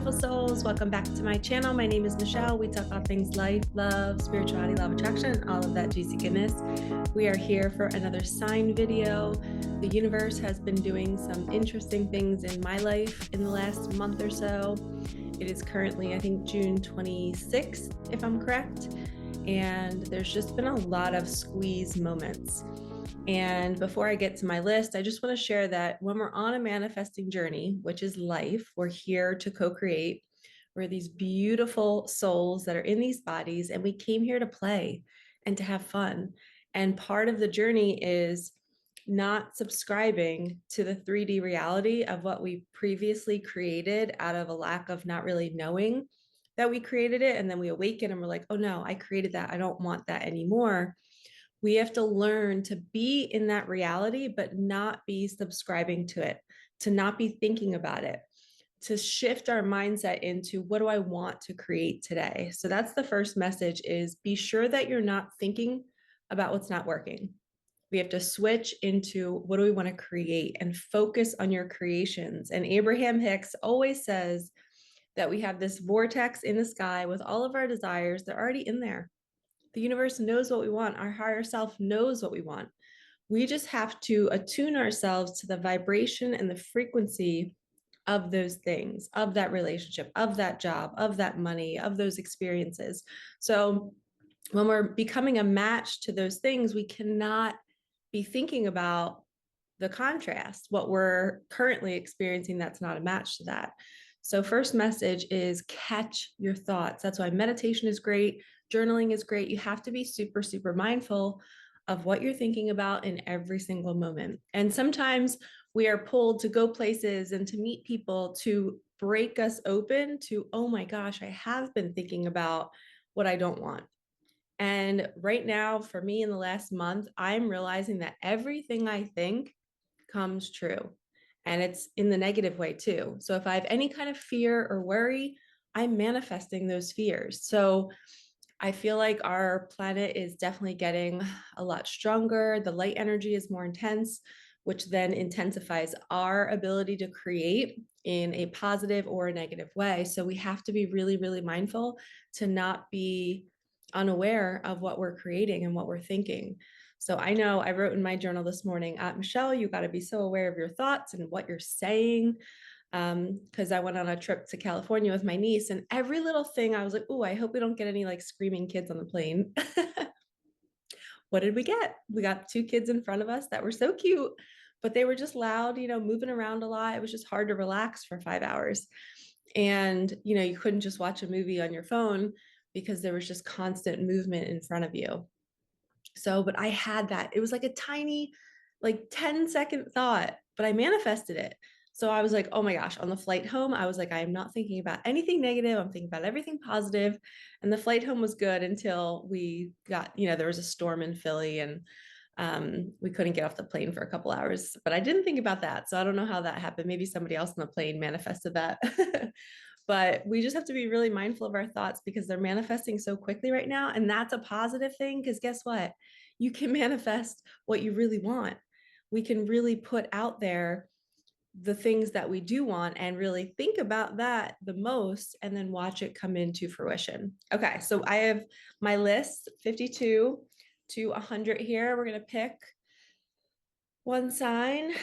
beautiful souls. Welcome back to my channel. My name is Michelle. We talk about things life, love, spirituality, law of attraction, all of that juicy goodness. We are here for another sign video. The universe has been doing some interesting things in my life in the last month or so. It is currently, I think, June 26th, if I'm correct. And there's just been a lot of squeeze moments. And before I get to my list, I just want to share that when we're on a manifesting journey, which is life, we're here to co-create. We're these beautiful souls that are in these bodies, and we came here to play and to have fun. And part of the journey is not subscribing to the 3D reality of what we previously created out of a lack of not really knowing that we created it. And then we awaken and we're like, oh no, I created that. I don't want that anymore. We have to learn to be in that reality, but not be subscribing to it, to not be thinking about it, to shift our mindset into what do I want to create today? So that's the first message, is be sure that you're not thinking about what's not working. We have to switch into what do we want to create and focus on your creations. And Abraham Hicks always says that we have this vortex in the sky with all of our desires. They're already in there. The universe knows what we want. Our higher self knows what we want. We just have to attune ourselves to the vibration and the frequency of those things, of that relationship, of that job, of that money, of those experiences. So when we're becoming a match to those things, we cannot be thinking about the contrast, what we're currently experiencing that's not a match to that. So first message is catch your thoughts. That's why meditation is great. Journaling is great. You have to be super, super mindful of what you're thinking about in every single moment. And sometimes we are pulled to go places and to meet people to break us open to, oh my gosh, I have been thinking about what I don't want. And right now, for me in the last month, I'm realizing that everything I think comes true. And it's in the negative way too. So if I have any kind of fear or worry, I'm manifesting those fears. So I feel like our planet is definitely getting a lot stronger. The light energy is more intense, which then intensifies our ability to create in a positive or a negative way. So we have to be really, really mindful to not be unaware of what we're creating and what we're thinking. So I know I wrote in my journal this morning, Michelle, you got to be so aware of your thoughts and what you're saying. Because I went on a trip to California with my niece, and every little thing I was like, oh, I hope we don't get any like screaming kids on the plane. What did we get? We got two kids in front of us that were so cute, but they were just loud, moving around a lot. It was just hard to relax for 5 hours. And, you couldn't just watch a movie on your phone because there was just constant movement in front of you. So, but I had that. It was like a tiny, like 10-second thought, but I manifested it. So I was like, oh my gosh, on the flight home, I was like, I am not thinking about anything negative. I'm thinking about everything positive. And the flight home was good until we got, there was a storm in Philly and we couldn't get off the plane for a couple hours, but I didn't think about that. So I don't know how that happened. Maybe somebody else on the plane manifested that. But we just have to be really mindful of our thoughts because they're manifesting so quickly right now. And that's a positive thing, because guess what? You can manifest what you really want. We can really put out there the things that we do want and really think about that the most and then watch it come into fruition. Okay, so I have my list 52 to 100 here. We're going to pick one sign.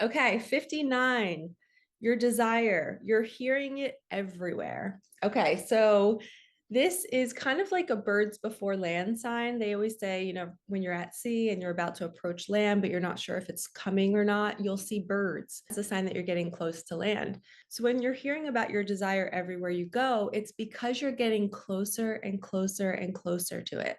Okay, 59, your desire. You're hearing it everywhere. Okay, so this is kind of like a birds before land sign. They always say, when you're at sea and you're about to approach land, but you're not sure if it's coming or not, you'll see birds. It's a sign that you're getting close to land. So when you're hearing about your desire everywhere you go, it's because you're getting closer and closer and closer to it.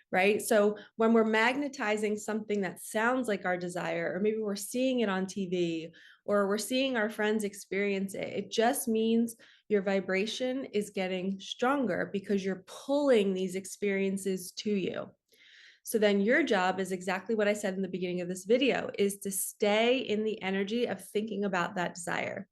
Right? So when we're magnetizing something that sounds like our desire, or maybe we're seeing it on TV, or we're seeing our friends experience it, it just means your vibration is getting stronger because you're pulling these experiences to you. So then your job is exactly what I said in the beginning of this video, is to stay in the energy of thinking about that desire.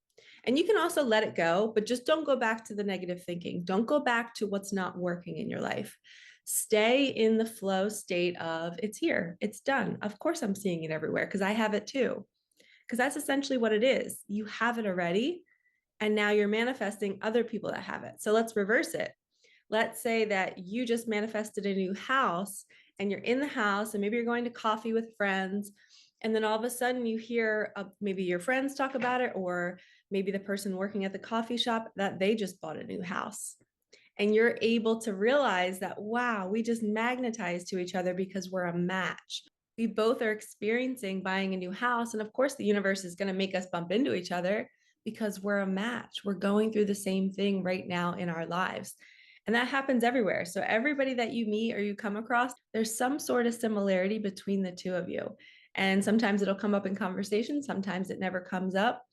And you can also let it go, but just don't go back to the negative thinking. Don't go back to what's not working in your life. Stay in the flow state of it's here, it's done. Of course, I'm seeing it everywhere because I have it too. Because that's essentially what it is. You have it already. And now you're manifesting other people that have it. So let's reverse it. Let's say that you just manifested a new house and you're in the house and maybe you're going to coffee with friends. And then all of a sudden you hear maybe your friends talk about it, or maybe the person working at the coffee shop that they just bought a new house. And you're able to realize that, wow, we just magnetize to each other because we're a match. We both are experiencing buying a new house. And of course, the universe is going to make us bump into each other because we're a match. We're going through the same thing right now in our lives. And that happens everywhere. So, everybody that you meet or you come across, there's some sort of similarity between the two of you. And sometimes it'll come up in conversation, sometimes it never comes up.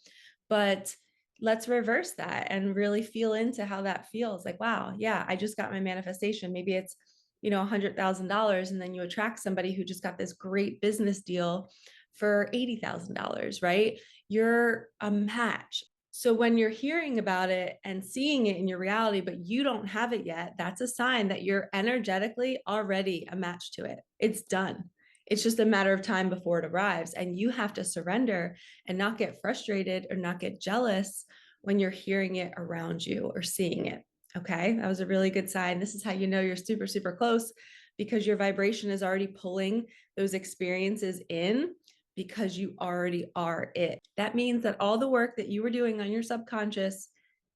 But let's reverse that and really feel into how that feels. Like, wow, yeah, I just got my manifestation. Maybe it's, $100,000, and then you attract somebody who just got this great business deal for $80,000, right? You're a match. So when you're hearing about it and seeing it in your reality, but you don't have it yet, that's a sign that you're energetically already a match to it. It's done. It's just a matter of time before it arrives. And you have to surrender and not get frustrated or not get jealous when you're hearing it around you or seeing it. Okay, that was a really good sign. This is how you know you're super, super close, because your vibration is already pulling those experiences in because you already are it. That means that all the work that you were doing on your subconscious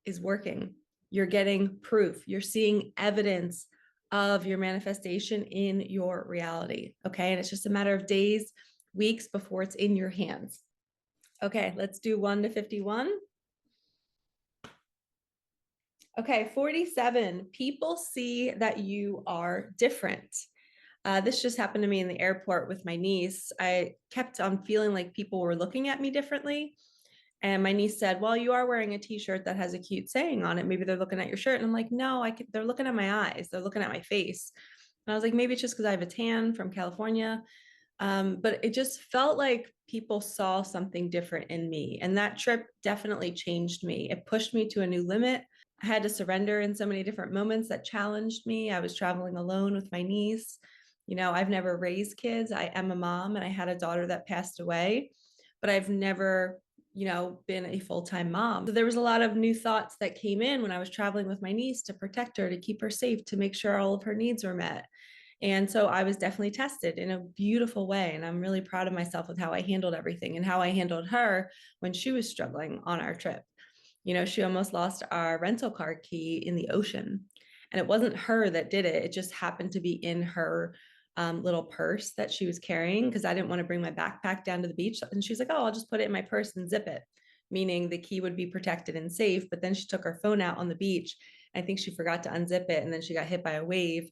is working. You're getting proof, you're seeing evidence of your manifestation in your reality. Okay, and it's just a matter of days, weeks before it's in your hands. Okay, let's do 1 to 51. Okay, 47. People see that you are different. This just happened to me in the airport with my niece. I kept on feeling like people were looking at me differently. And my niece said, well, you are wearing a t-shirt that has a cute saying on it. Maybe they're looking at your shirt. And I'm like, no, they're looking at my eyes. They're looking at my face. And I was like, maybe it's just because I have a tan from California. But it just felt like people saw something different in me. And that trip definitely changed me. It pushed me to a new limit. I had to surrender in so many different moments that challenged me. I was traveling alone with my niece. I've never raised kids. I am a mom and I had a daughter that passed away, but I've never, been a full-time mom. So there was a lot of new thoughts that came in when I was traveling with my niece to protect her, to keep her safe, to make sure all of her needs were met. And so I was definitely tested in a beautiful way. And I'm really proud of myself with how I handled everything and how I handled her when she was struggling on our trip. She almost lost our rental car key in the ocean. And it wasn't her that did it. It just happened to be in her little purse that she was carrying, because I didn't want to bring my backpack down to the beach. And she's like, oh, I'll just put it in my purse and zip it, meaning the key would be protected and safe. But then she took her phone out on the beach. I think she forgot to unzip it. And then she got hit by a wave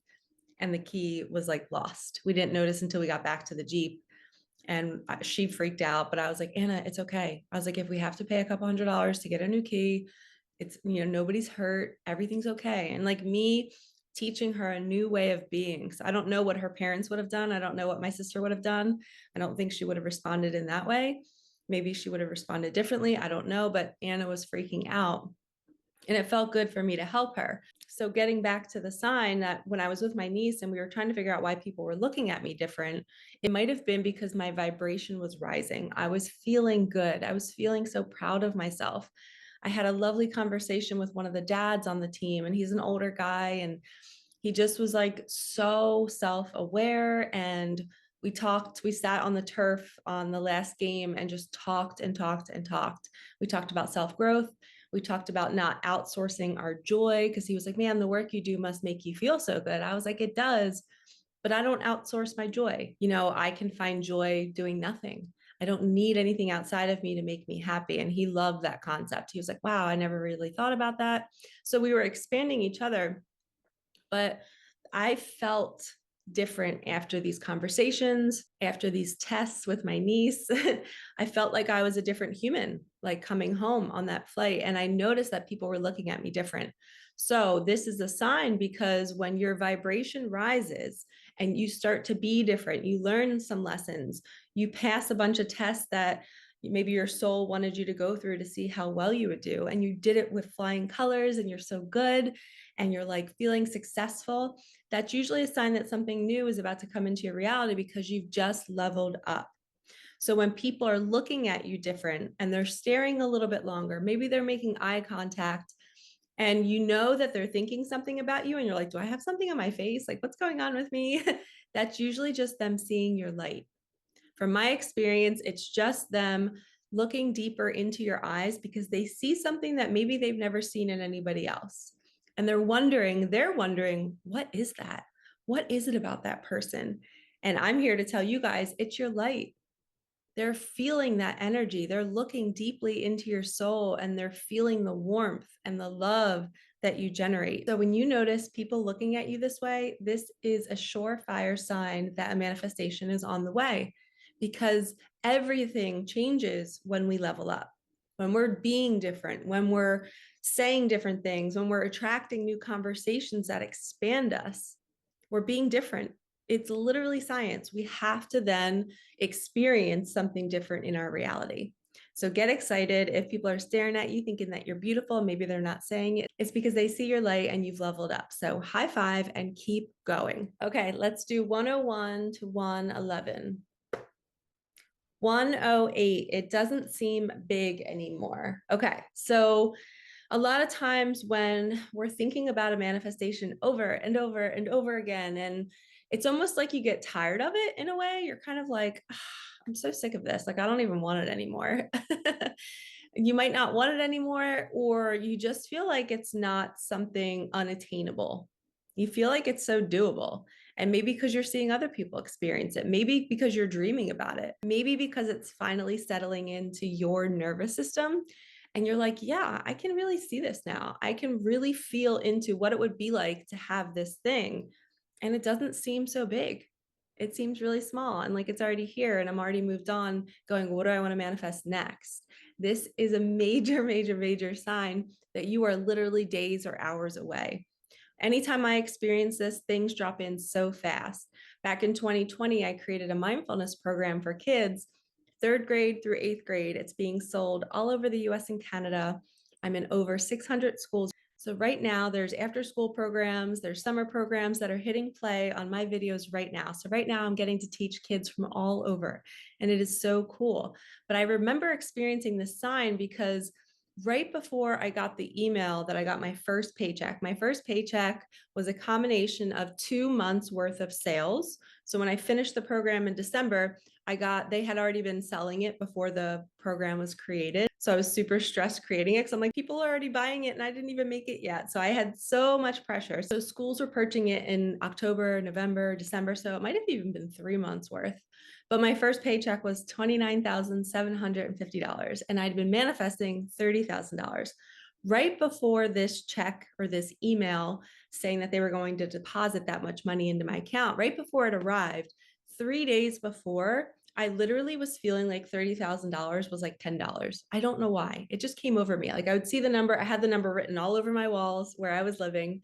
and the key was like lost. We didn't notice until we got back to the Jeep. And she freaked out, but I was like, Anna, it's okay. I was like, if we have to pay a couple $100s to get a new key, it's, nobody's hurt. Everything's okay. And like me teaching her a new way of being. So I don't know what her parents would have done. I don't know what my sister would have done. I don't think she would have responded in that way. Maybe she would have responded differently. I don't know, but Anna was freaking out. And it felt good for me to help her. So getting back to the sign, that when I was with my niece and we were trying to figure out why people were looking at me different, it might have been because my vibration was rising. I was feeling good. I was feeling so proud of myself. I had a lovely conversation with one of the dads on the team, and he's an older guy, and he just was like so self-aware. And we sat on the turf on the last game and just talked and talked and talked. We talked about self-growth. We talked about not outsourcing our joy, because he was like, man, the work you do must make you feel so good. I was like, it does, but I don't outsource my joy. I can find joy doing nothing. I don't need anything outside of me to make me happy. And he loved that concept. He was like, wow, I never really thought about that. So we were expanding each other, but I felt different after these conversations, after these tests with my niece. I felt like I was a different human, like coming home on that flight. And I noticed that people were looking at me different. So this is a sign, because when your vibration rises and you start to be different, you learn some lessons, you pass a bunch of tests that maybe your soul wanted you to go through to see how well you would do. And you did it with flying colors and you're so good and you're like feeling successful. That's usually a sign that something new is about to come into your reality, because you've just leveled up. So when people are looking at you different and they're staring a little bit longer, maybe they're making eye contact and you know that they're thinking something about you and you're like, do I have something on my face? Like, what's going on with me? That's usually just them seeing your light. From my experience, it's just them looking deeper into your eyes because they see something that maybe they've never seen in anybody else. And they're wondering, what is that? What is it about that person? And I'm here to tell you guys, it's your light. They're feeling that energy. They're looking deeply into your soul and they're feeling the warmth and the love that you generate. So when you notice people looking at you this way, this is a surefire sign that a manifestation is on the way, because everything changes when we level up, when we're being different, when we're saying different things, when we're attracting new conversations that expand us. We're being different. It's literally science. We have to then experience something different in our reality. So get excited if people are staring at you thinking that you're beautiful, maybe they're not saying it. It's because they see your light and you've leveled up. So high five and keep going. Okay, let's do 101 to 111. 108, it doesn't seem big anymore. Okay, so a lot of times when we're thinking about a manifestation over and over and over again, and it's almost like you get tired of it in a way, you're kind of like, "Ah, I'm so sick of this. Like, I don't even want it anymore." You might not want it anymore, or you just feel like it's not something unattainable. You feel like it's so doable. And maybe because you're seeing other people experience it, maybe because you're dreaming about it, maybe because it's finally settling into your nervous system. And you're like, yeah, I can really see this now. I can really feel into what it would be like to have this thing. And it doesn't seem so big. It seems really small and like it's already here and I'm already moved on going, what do I want to manifest next? This is a major, major, major sign that you are literally days or hours away. Anytime I experience this, things drop in so fast. Back in 2020, I created a mindfulness program for kids, third grade through eighth grade. It's being sold all over the US and Canada. I'm in over 600 schools. So right now there's after school programs, there's summer programs that are hitting play on my videos right now. So right now I'm getting to teach kids from all over and it is so cool. But I remember experiencing this sign because right before I got the email that I got my first paycheck was a combination of 2 months worth of sales. So when I finished the program in December, they had already been selling it before the program was created. So I was super stressed creating it because I'm like, people are already buying it and I didn't even make it yet. So I had so much pressure. So schools were purchasing it in October, November, December. So it might have even been 3 months worth. But my first paycheck was $29,750. And I'd been manifesting $30,000. Right before this check or this email saying that they were going to deposit that much money into my account, right before it arrived, 3 days before, I literally was feeling like $30,000 was like $10. I don't know why. It just came over me. Like I would see the number, I had the number written all over my walls where I was living.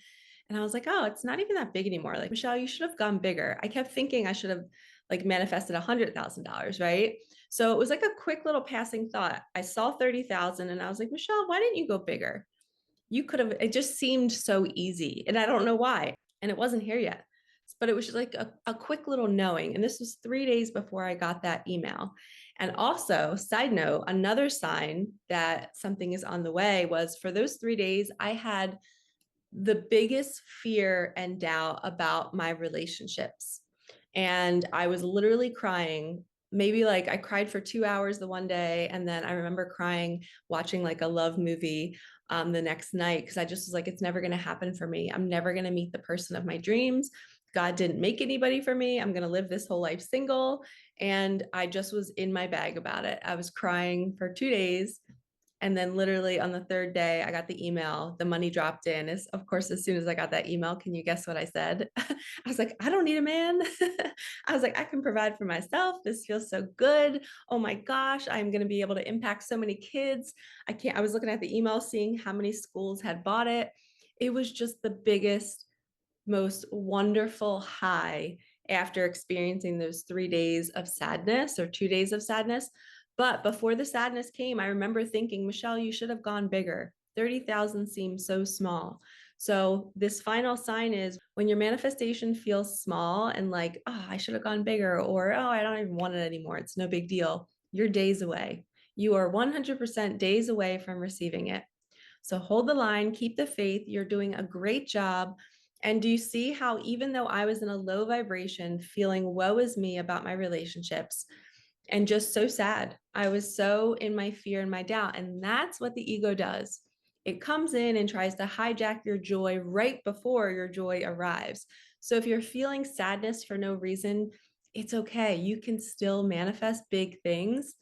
And I was like, oh, it's not even that big anymore. Like, Michelle, you should have gone bigger. I kept thinking I should have like manifested $100,000, right? So it was like a quick little passing thought. I saw 30,000 and I was like, Michelle, why didn't you go bigger? You could have, it just seemed so easy. And I don't know why. And it wasn't here yet. But it was just like a quick little knowing. And this was 3 days before I got that email. And also, side note, another sign that something is on the way was for those 3 days, I had the biggest fear and doubt about my relationships. And I was literally crying. Maybe like I cried for 2 hours the one day. And then I remember crying, watching like a love movie the next night, because I just was like, it's never going to happen for me. I'm never going to meet the person of my dreams. God didn't make anybody for me. I'm going to live this whole life single. And I just was in my bag about it. I was crying for 2 days. And then literally on the third day, I got the email, the money dropped in. Of course, as soon as I got that email, can you guess what I said? I was like, I don't need a man. I was like, I can provide for myself. This feels so good. Oh my gosh, I'm going to be able to impact so many kids. I was looking at the email, seeing how many schools had bought it. It was just the biggest, most wonderful high after experiencing those 3 days of sadness or 2 days of sadness. But before the sadness came, I remember thinking, Michelle, you should have gone bigger. 30,000 seems so small. So this final sign is when your manifestation feels small and like, oh, I should have gone bigger, or oh, I don't even want it anymore. It's no big deal. You're days away. You are 100% days away from receiving it. So hold the line, keep the faith. You're doing a great job. And do you see how, even though I was in a low vibration, feeling woe is me about my relationships and just so sad, I was so in my fear and my doubt. And that's what the ego does. It comes in and tries to hijack your joy right before your joy arrives. So if you're feeling sadness for no reason, it's okay. You can still manifest big things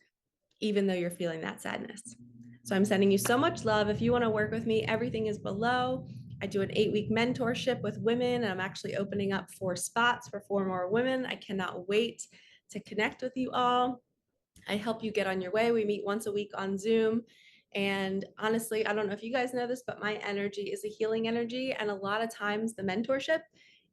even though you're feeling that sadness. So I'm sending you so much love. If you want to work with me, everything is below. I do an 8-week mentorship with women, and I'm actually opening up 4 spots for 4 more women. I cannot wait to connect with you all. I help you get on your way. We meet once a week on Zoom. And honestly, I don't know if you guys know this, but my energy is a healing energy. And a lot of times the mentorship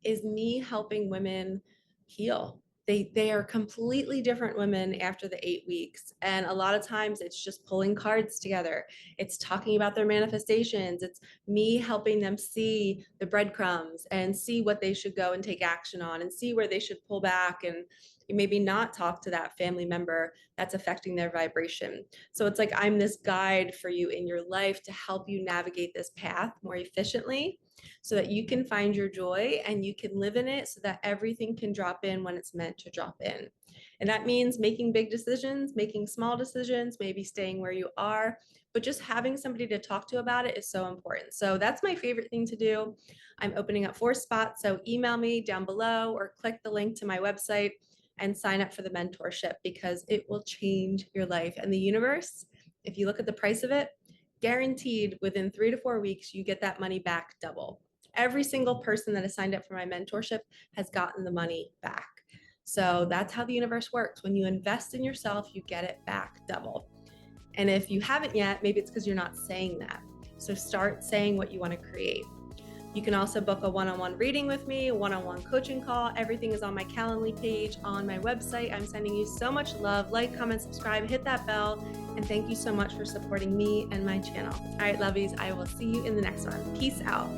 is me helping women heal. They are completely different women after the 8 weeks. And a lot of times it's just pulling cards together. It's talking about their manifestations. It's me helping them see the breadcrumbs and see what they should go and take action on and see where they should pull back and maybe not talk to that family member that's affecting their vibration. So it's like I'm this guide for you in your life to help you navigate this path more efficiently so that you can find your joy and you can live in it so that everything can drop in when it's meant to drop in. And that means making big decisions, making small decisions, maybe staying where you are, but just having somebody to talk to about it is so important. So that's my favorite thing to do. I'm opening up 4 spots. So email me down below or click the link to my website and sign up for the mentorship because it will change your life. And the universe, if you look at the price of it, guaranteed within 3 to 4 weeks, you get that money back double. Every single person that has signed up for my mentorship has gotten the money back. So that's how the universe works. When you invest in yourself, you get it back double. And if you haven't yet, maybe it's because you're not saying that. So start saying what you want to create. You can also book a one-on-one reading with me, a one-on-one coaching call. Everything is on my Calendly page on my website. I'm sending you so much love. Like, comment, subscribe, hit that bell. And thank you so much for supporting me and my channel. All right, lovies, I will see you in the next one. Peace out.